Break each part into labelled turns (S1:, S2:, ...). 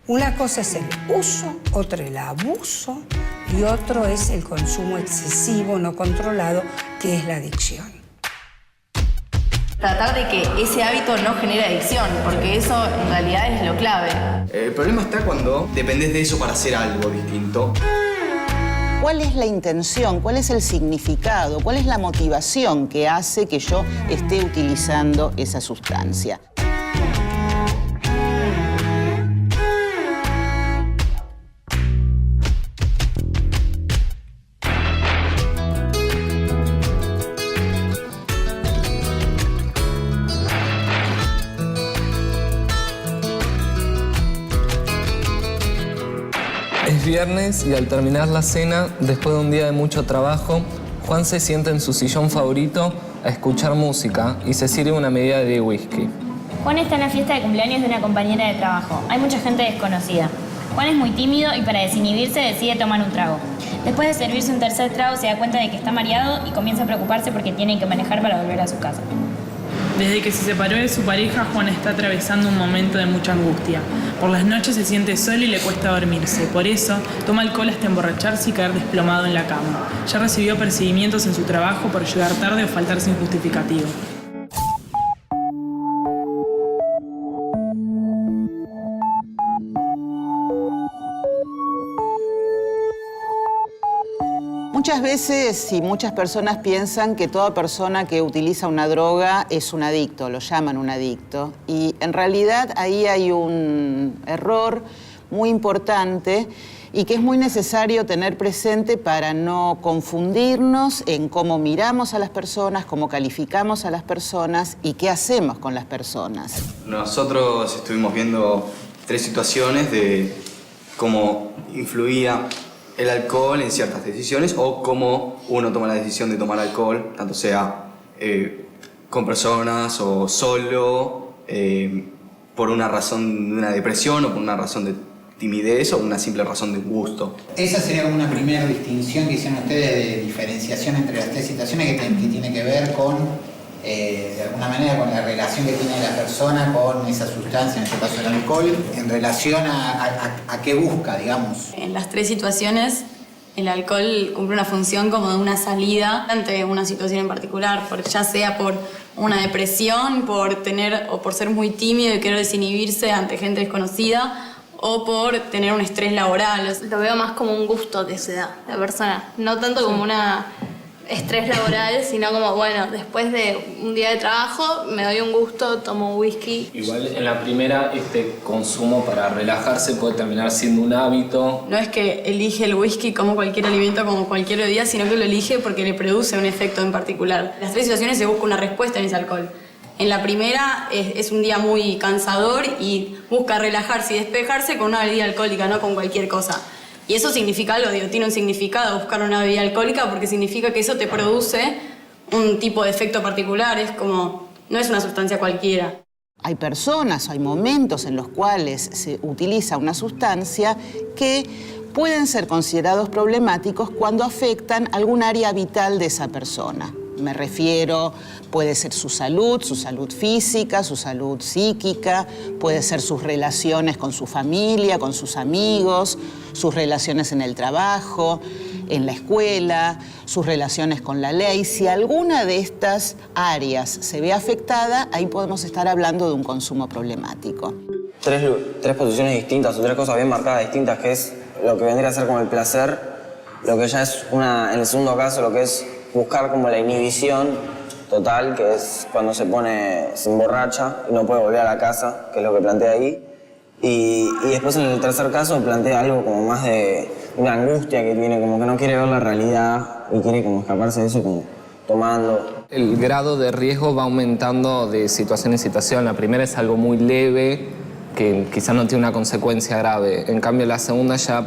S1: Una cosa es el uso, otra el abuso y otro es el consumo excesivo, no controlado, que es la adicción.
S2: Tratar de que ese hábito no genere adicción, porque eso en realidad es lo clave.
S3: El problema está cuando dependés de eso para hacer algo distinto.
S4: ¿Cuál es la intención? ¿Cuál es el significado? ¿Cuál es la motivación que hace que yo esté utilizando esa sustancia?
S5: Es viernes y al terminar la cena, después de un día de mucho trabajo, Juan se sienta en su sillón favorito a escuchar música y se sirve una medida de whisky.
S6: Juan está en la fiesta de cumpleaños de una compañera de trabajo. Hay mucha gente desconocida. Juan es muy tímido y para desinhibirse decide tomar un trago. Después de servirse un tercer trago se da cuenta de que está mareado y comienza a preocuparse porque tiene que manejar para volver a su casa.
S7: Desde que se separó de su pareja, Juan está atravesando un momento de mucha angustia. Por las noches se siente solo y le cuesta dormirse. Por eso, toma alcohol hasta emborracharse y caer desplomado en la cama. Ya recibió apercibimientos en su trabajo por llegar tarde o faltar sin justificativo.
S4: Muchas veces y muchas personas piensan que toda persona que utiliza una droga es un adicto, lo llaman un adicto. Y en realidad ahí hay un error muy importante y que es muy necesario tener presente para no confundirnos en cómo miramos a las personas, cómo calificamos a las personas y qué hacemos con las personas.
S3: Nosotros estuvimos viendo 3 situaciones de cómo influía el alcohol en ciertas decisiones o cómo uno toma la decisión de tomar alcohol, tanto sea con personas o solo, por una razón de una depresión o por una razón de timidez o una simple razón de gusto.
S8: Esa sería como una primera distinción que hicieron ustedes de diferenciación entre las 3 situaciones que tiene que ver con, de alguna manera, con la relación que tiene la persona con esa sustancia, en este caso el alcohol, en relación a qué busca, digamos.
S2: En las 3 situaciones, el alcohol cumple una función como de una salida ante una situación en particular, ya sea por una depresión, por ser muy tímido y querer desinhibirse ante gente desconocida, o por tener un estrés laboral.
S9: Lo veo más como un gusto que se da la persona, no tanto como una estrés laboral, sino como, bueno, después de un día de trabajo me doy un gusto, tomo whisky.
S5: Igual en la primera, este consumo para relajarse puede terminar siendo un hábito.
S2: No es que elige el whisky como cualquier alimento, como cualquier bebida, sino que lo elige porque le produce un efecto en particular. En las 3 situaciones se busca una respuesta en ese alcohol. En la primera es un día muy cansador y busca relajarse y despejarse con una bebida alcohólica, no con cualquier cosa. Y eso significa algo, tiene un significado buscar una bebida alcohólica porque significa que eso te produce un tipo de efecto particular, no es una sustancia cualquiera.
S4: Hay personas, hay momentos en los cuales se utiliza una sustancia que pueden ser considerados problemáticos cuando afectan algún área vital de esa persona. Me refiero, puede ser su salud física, su salud psíquica, puede ser sus relaciones con su familia, con sus amigos, sus relaciones en el trabajo, en la escuela, sus relaciones con la ley. Si alguna de estas áreas se ve afectada, ahí podemos estar hablando de un consumo problemático.
S10: Tres posiciones distintas o 3 cosas bien marcadas distintas, que es lo que vendría a ser como el placer, lo que ya es en el segundo caso, lo que es buscar como la inhibición total, que es cuando se emborracha y no puede volver a la casa, que es lo que plantea ahí. Y después en el tercer caso plantea algo como más de una angustia que tiene, como que no quiere ver la realidad y quiere como escaparse de eso como tomando.
S5: El grado de riesgo va aumentando de situación en situación. La primera es algo muy leve, que quizás no tiene una consecuencia grave. En cambio, la segunda ya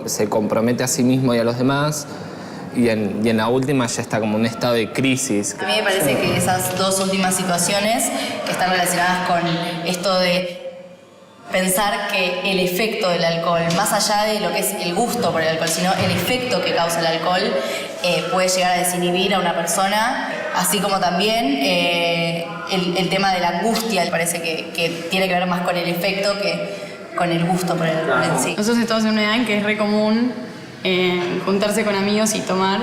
S5: se compromete a sí mismo y a los demás. Y en la última ya está como un estado de crisis.
S2: A mí me parece que esas 2 últimas situaciones que están relacionadas con esto de pensar que el efecto del alcohol, más allá de lo que es el gusto por el alcohol, sino el efecto que causa el alcohol, puede llegar a desinhibir a una persona, así como también el tema de la angustia, me parece que tiene que ver más con el efecto que
S11: con el gusto por el alcohol en sí.
S2: Nosotros estamos en una edad en que es re común juntarse con amigos y tomar,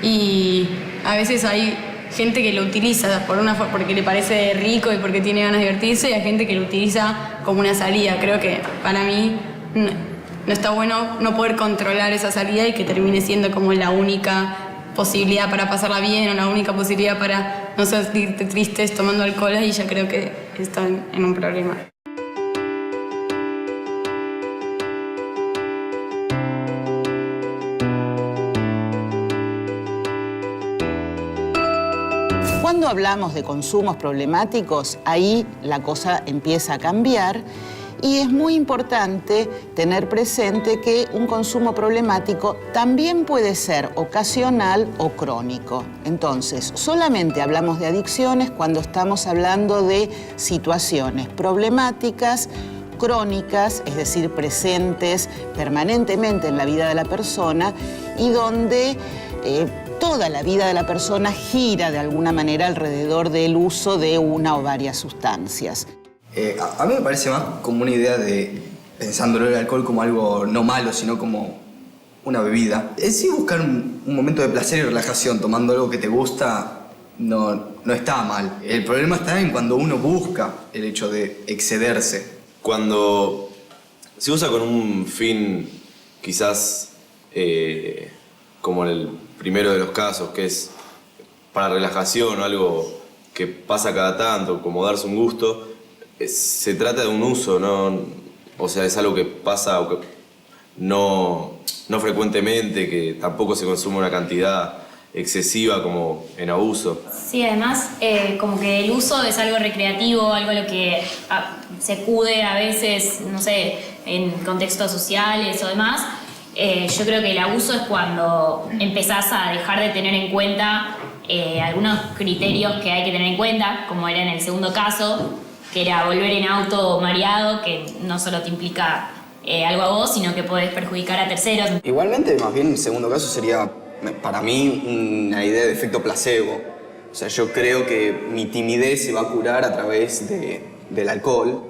S2: y a veces hay gente que lo utiliza porque le parece rico y porque tiene ganas de divertirse, y hay gente que lo utiliza como una salida. Creo que para mí no está bueno no poder controlar esa salida y que termine siendo como la única posibilidad para pasarla bien o la única posibilidad para no sentirte tristes tomando alcohol, y ya creo que están en un problema.
S4: Cuando hablamos de consumos problemáticos, ahí la cosa empieza a cambiar y es muy importante tener presente que un consumo problemático también puede ser ocasional o crónico. Entonces, solamente hablamos de adicciones cuando estamos hablando de situaciones problemáticas, crónicas, es decir, presentes permanentemente en la vida de la persona y donde toda la vida de la persona gira de alguna manera alrededor del uso de una o varias sustancias.
S3: A mí me parece más como una idea de, pensándolo el alcohol como algo no malo, sino como una bebida. En sí, buscar un momento de placer y relajación tomando algo que te gusta no está mal. El problema está en cuando uno busca el hecho de excederse.
S12: Cuando se usa con un fin quizás como el primero de los casos, que es para relajación o algo que pasa cada tanto, como darse un gusto, se trata de un uso, ¿no? O sea, es algo que pasa no frecuentemente, que tampoco se consume una cantidad excesiva como en abuso.
S6: Sí, además, como que el uso es algo recreativo, algo a lo que se acude a veces, no sé, en contextos sociales o demás. Yo creo que el abuso es cuando empezás a dejar de tener en cuenta algunos criterios que hay que tener en cuenta, como era en el segundo caso, que era volver en auto mareado, que no solo te implica algo a vos, sino que podés perjudicar a terceros.
S3: Igualmente, más bien, el segundo caso sería, para mí, una idea de efecto placebo. O sea, yo creo que mi timidez se va a curar a través del alcohol.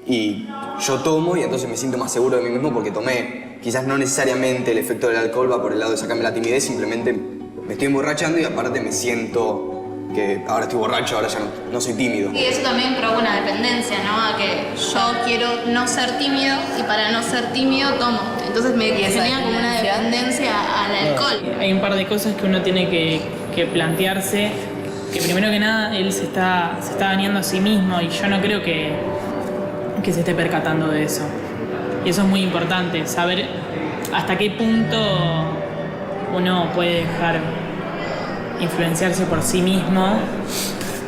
S3: Y yo tomo y entonces me siento más seguro de mí mismo porque tomé. Quizás no necesariamente el efecto del alcohol va por el lado de sacarme la timidez, simplemente me estoy emborrachando y aparte me siento que ahora estoy borracho, ahora ya no soy tímido.
S9: Y eso también provoca una dependencia, ¿no? A que yo quiero no ser tímido y para no ser tímido tomo. Entonces me genera como una dependencia al alcohol.
S7: Hay un par de cosas que uno tiene que plantearse, que primero que nada él se está dañando a sí mismo y yo no creo que se esté percatando de eso. Y eso es muy importante, saber hasta qué punto uno puede dejar influenciarse por sí mismo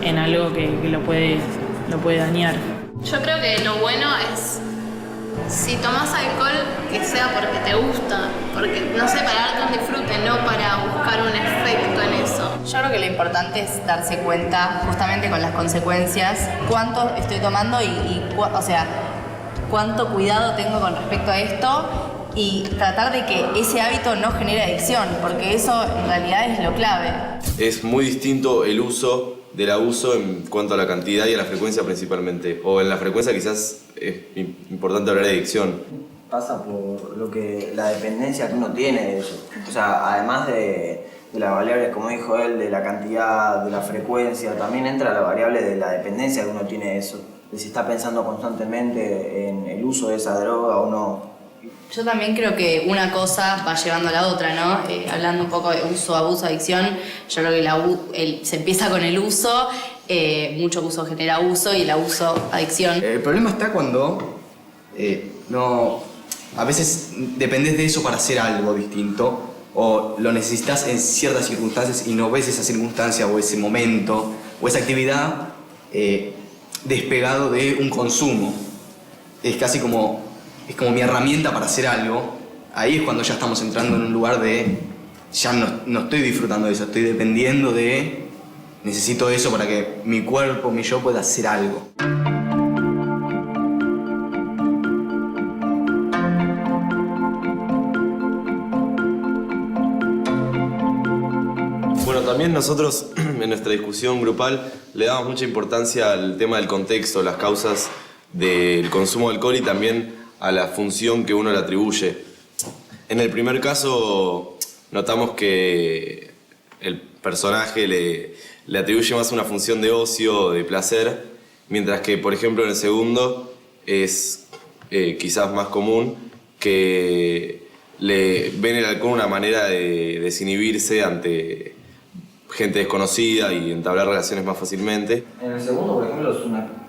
S7: en algo que lo puede dañar.
S9: Yo creo que lo bueno es, si tomas alcohol, que sea porque te gusta, porque, no sé, para darte un disfrute, no para buscar un efecto en eso.
S11: Yo creo que lo importante es darse cuenta, justamente con las consecuencias, cuánto estoy tomando o sea, cuánto cuidado tengo con respecto a esto y tratar de que ese hábito no genere adicción, porque eso en realidad es lo clave.
S12: Es muy distinto el uso del abuso en cuanto a la cantidad y a la frecuencia principalmente. O en la frecuencia quizás es importante hablar de adicción.
S10: Pasa por la dependencia que uno tiene de eso. O sea, además de las variables, como dijo él, de la cantidad, de la frecuencia, también entra la variable de la dependencia que uno tiene de eso. De si está pensando constantemente en el uso de esa droga o no.
S11: Yo también creo que una cosa va llevando a la otra, ¿no? Hablando un poco de uso, abuso, adicción, yo creo que se empieza con el uso, mucho uso genera abuso y el abuso, adicción.
S3: El problema está cuando a veces dependés de eso para hacer algo distinto o lo necesitas en ciertas circunstancias y no ves esa circunstancia o ese momento o esa actividad despegado de un consumo. Es casi como mi herramienta para hacer algo. Ahí es cuando ya estamos entrando en un lugar de ya no estoy disfrutando de eso, estoy dependiendo de necesito eso para que mi cuerpo, mi yo pueda hacer algo.
S12: Bueno, también nosotros en nuestra discusión grupal le damos mucha importancia al tema del contexto, las causas del consumo de alcohol y también a la función que uno le atribuye. En el primer caso notamos que el personaje le atribuye más una función de ocio, de placer, mientras que, por ejemplo, en el segundo es quizás más común que le ven el alcohol una manera de desinhibirse ante gente desconocida y entablar relaciones más fácilmente.
S10: En el segundo, por ejemplo,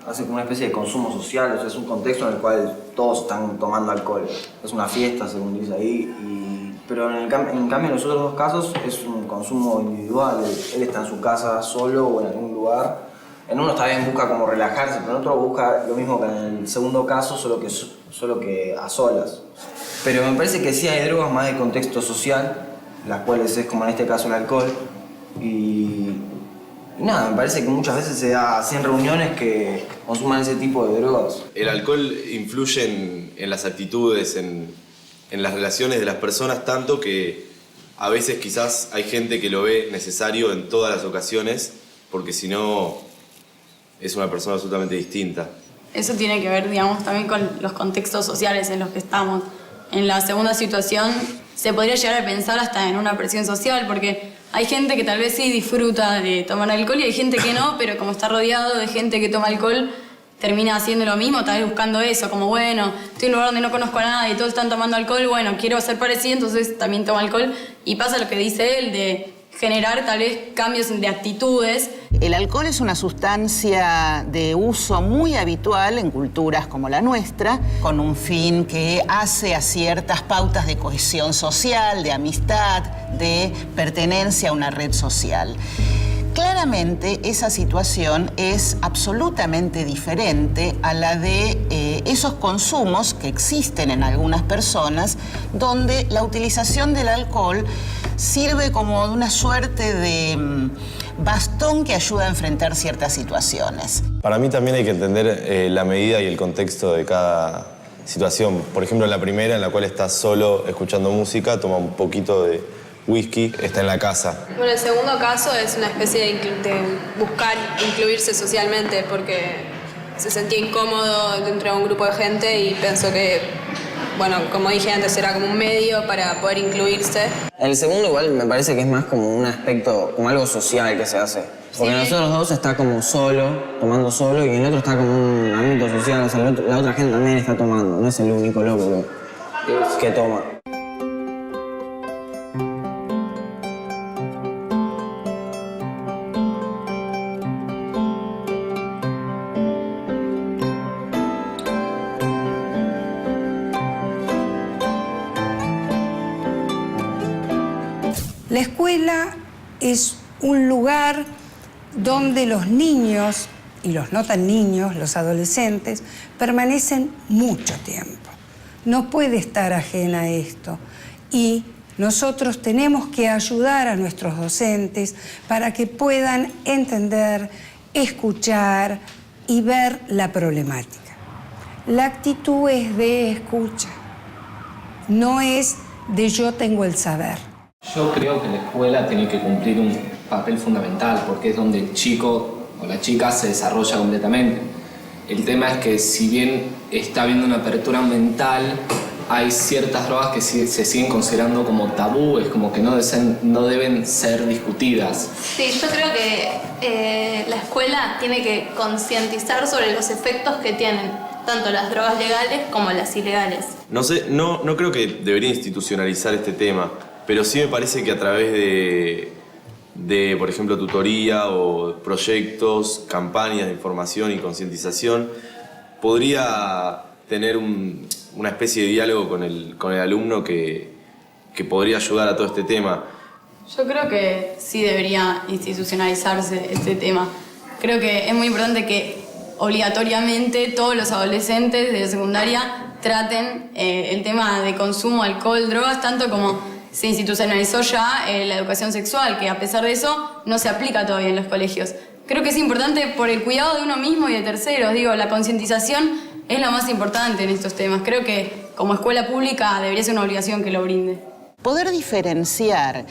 S10: hace como una especie de consumo social, o sea, es un contexto en el cual todos están tomando alcohol. Es una fiesta, según dice ahí, pero en cambio en los otros dos casos es un consumo individual. Él está en su casa solo o en algún lugar. En uno también busca como relajarse, pero en otro busca lo mismo que en el segundo caso, solo que a solas. Pero me parece que sí hay drogas más de contexto social, las cuales es como en este caso el alcohol. Y nada, me parece que muchas veces se da así en reuniones que consuman ese tipo de drogas.
S12: El alcohol influye en las actitudes, en las relaciones de las personas, tanto que a veces quizás hay gente que lo ve necesario en todas las ocasiones, porque si no es una persona absolutamente distinta.
S2: Eso tiene que ver, digamos, también con los contextos sociales en los que estamos. En la segunda situación se podría llegar a pensar hasta en una presión social, porque hay gente que tal vez sí disfruta de tomar alcohol y hay gente que no, pero como está rodeado de gente que toma alcohol, termina haciendo lo mismo, tal vez buscando eso, como bueno, estoy en un lugar donde no conozco a nadie y todos están tomando alcohol, bueno, quiero ser parecido, entonces también tomo alcohol. Y pasa lo que dice él, de generar tal vez cambios de actitudes.
S4: El alcohol es una sustancia de uso muy habitual en culturas como la nuestra, con un fin que hace a ciertas pautas de cohesión social, de amistad, de pertenencia a una red social. Claramente esa situación es absolutamente diferente a la de esos consumos que existen en algunas personas, donde la utilización del alcohol sirve como una suerte de bastón que ayuda a enfrentar ciertas situaciones.
S13: Para mí también hay que entender la medida y el contexto de cada situación. Por ejemplo, en la primera, en la cual estás solo escuchando música, toma un poquito de whisky, está en la casa.
S9: Bueno, el segundo caso es una especie de buscar incluirse socialmente porque se sentía incómodo dentro de un grupo de gente y pensó que, bueno, como dije antes, era como un medio para poder incluirse.
S10: El segundo igual me parece que es más como un aspecto, como algo social que se hace. Porque en los otros dos está como solo, tomando solo, y en el otro está como un ámbito social, o sea, la otra gente también está tomando, no es el único loco que toma.
S1: La escuela es un lugar donde los niños, y los no tan niños, los adolescentes, permanecen mucho tiempo. No puede estar ajena a esto. Y nosotros tenemos que ayudar a nuestros docentes para que puedan entender, escuchar y ver la problemática. La actitud es de escucha, no es de yo tengo el saber.
S5: Yo creo que la escuela tiene que cumplir un papel fundamental porque es donde el chico o la chica se desarrolla completamente. El tema es que si bien está habiendo una apertura mental, hay ciertas drogas que se siguen considerando como tabúes, como que no deben ser discutidas.
S9: Sí, yo creo que la escuela tiene que concientizar sobre los efectos que tienen tanto las drogas legales como las ilegales.
S12: No sé, no creo que debería institucionalizar este tema, pero sí me parece que a través de, por ejemplo, tutoría o proyectos, campañas de información y concientización, podría tener una especie de diálogo con el alumno que podría ayudar a todo este tema.
S2: Yo creo que sí debería institucionalizarse este tema. Creo que es muy importante que obligatoriamente todos los adolescentes de secundaria traten el tema de consumo, alcohol, drogas, tanto como se institucionalizó ya la educación sexual, que a pesar de eso no se aplica todavía en los colegios. Creo que es importante por el cuidado de uno mismo y de terceros. Digo, la concientización es lo más importante en estos temas. Creo que como escuela pública debería ser una obligación que lo brinde.
S4: Poder diferenciar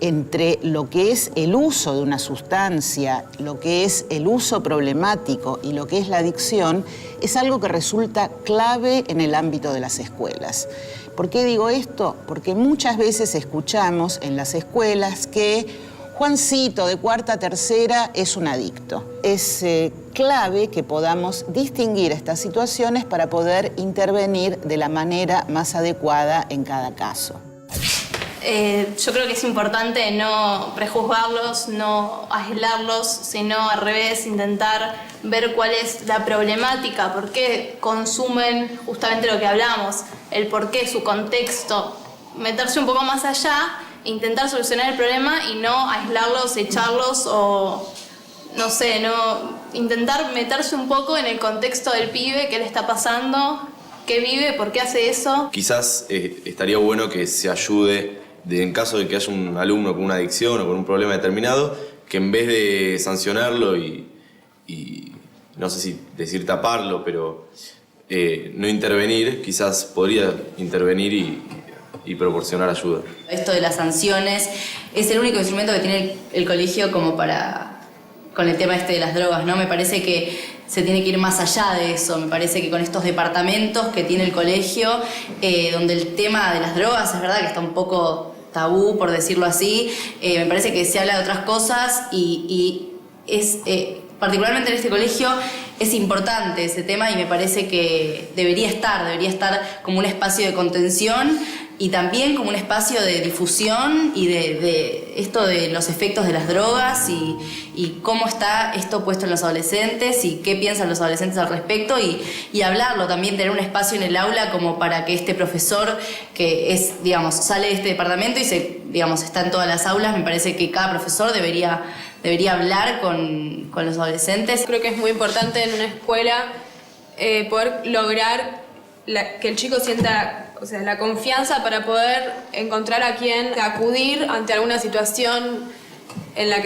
S4: entre lo que es el uso de una sustancia, lo que es el uso problemático y lo que es la adicción, es algo que resulta clave en el ámbito de las escuelas. ¿Por qué digo esto? Porque muchas veces escuchamos en las escuelas que Juancito de cuarta a tercera es un adicto. Es clave que podamos distinguir estas situaciones para poder intervenir de la manera más adecuada en cada caso.
S2: Yo creo que es importante no prejuzgarlos, no aislarlos, sino al revés, intentar ver cuál es la problemática, por qué consumen justamente lo que hablamos, el por qué, su contexto, meterse un poco más allá, intentar solucionar el problema y no aislarlos, echarlos o, no sé, intentar meterse un poco en el contexto del pibe, qué le está pasando, qué vive, por qué hace eso.
S12: Quizás estaría bueno que se ayude en caso de que haya un alumno con una adicción o con un problema determinado, que en vez de sancionarlo y no sé si decir taparlo, pero no intervenir, quizás podría intervenir y proporcionar ayuda.
S11: Esto de las sanciones es el único instrumento que tiene el colegio como con el tema este de las drogas, ¿no? Me parece que se tiene que ir más allá de eso. Me parece que con estos departamentos que tiene el colegio, donde el tema de las drogas es verdad que está un poco tabú, por decirlo así, me parece que se habla de otras cosas y es, particularmente en este colegio, es importante ese tema y me parece que debería estar como un espacio de contención y también como un espacio de difusión y de esto de los efectos de las drogas y cómo está esto puesto en los adolescentes y qué piensan los adolescentes al respecto y hablarlo también, tener un espacio en el aula como para que este profesor que es, digamos, sale de este departamento y está en todas las aulas, me parece que cada profesor debería hablar con los adolescentes.
S9: Creo que es muy importante en una escuela poder lograr que el chico sienta, o sea, la confianza para poder encontrar a quien acudir ante alguna situación en la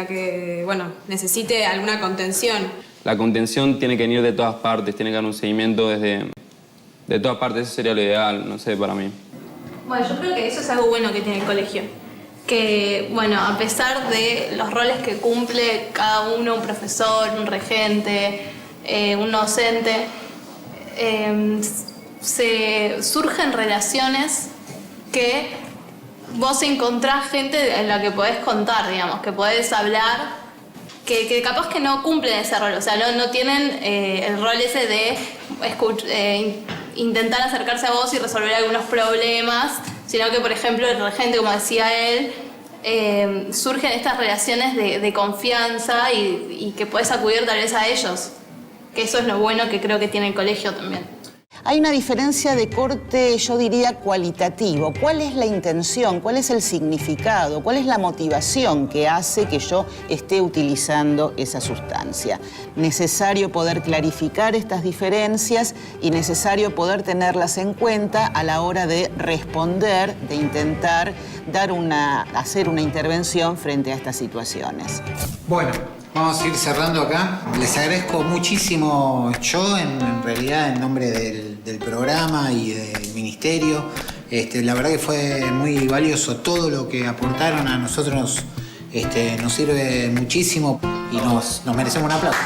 S9: que bueno, necesite alguna contención.
S14: La contención tiene que venir de todas partes, tiene que haber un seguimiento de todas partes, eso sería lo ideal, no sé, para mí.
S2: Bueno, yo creo que eso es algo bueno que tiene el colegio. Que, bueno, a pesar de los roles que cumple cada uno, un profesor, un regente, un docente, surgen relaciones que vos encontrás gente en la que podés contar, digamos, que podés hablar, que capaz que no cumplen ese rol, o sea, no tienen el rol ese de intentar acercarse a vos y resolver algunos problemas, sino que, por ejemplo, el regente, como decía él, surgen estas relaciones de confianza y que podés acudir tal vez a ellos, que eso es lo bueno que creo que tiene el colegio también.
S4: Hay una diferencia de corte, yo diría, cualitativo. ¿Cuál es la intención? ¿Cuál es el significado? ¿Cuál es la motivación que hace que yo esté utilizando esa sustancia? Necesario poder clarificar estas diferencias y necesario poder tenerlas en cuenta a la hora de responder, de intentar hacer una intervención frente a estas situaciones.
S8: Bueno, vamos a ir cerrando acá. Les agradezco muchísimo yo, en realidad, en nombre del programa y del ministerio. La verdad que fue muy valioso todo lo que aportaron a nosotros. Nos sirve muchísimo y nos merecemos un aplauso.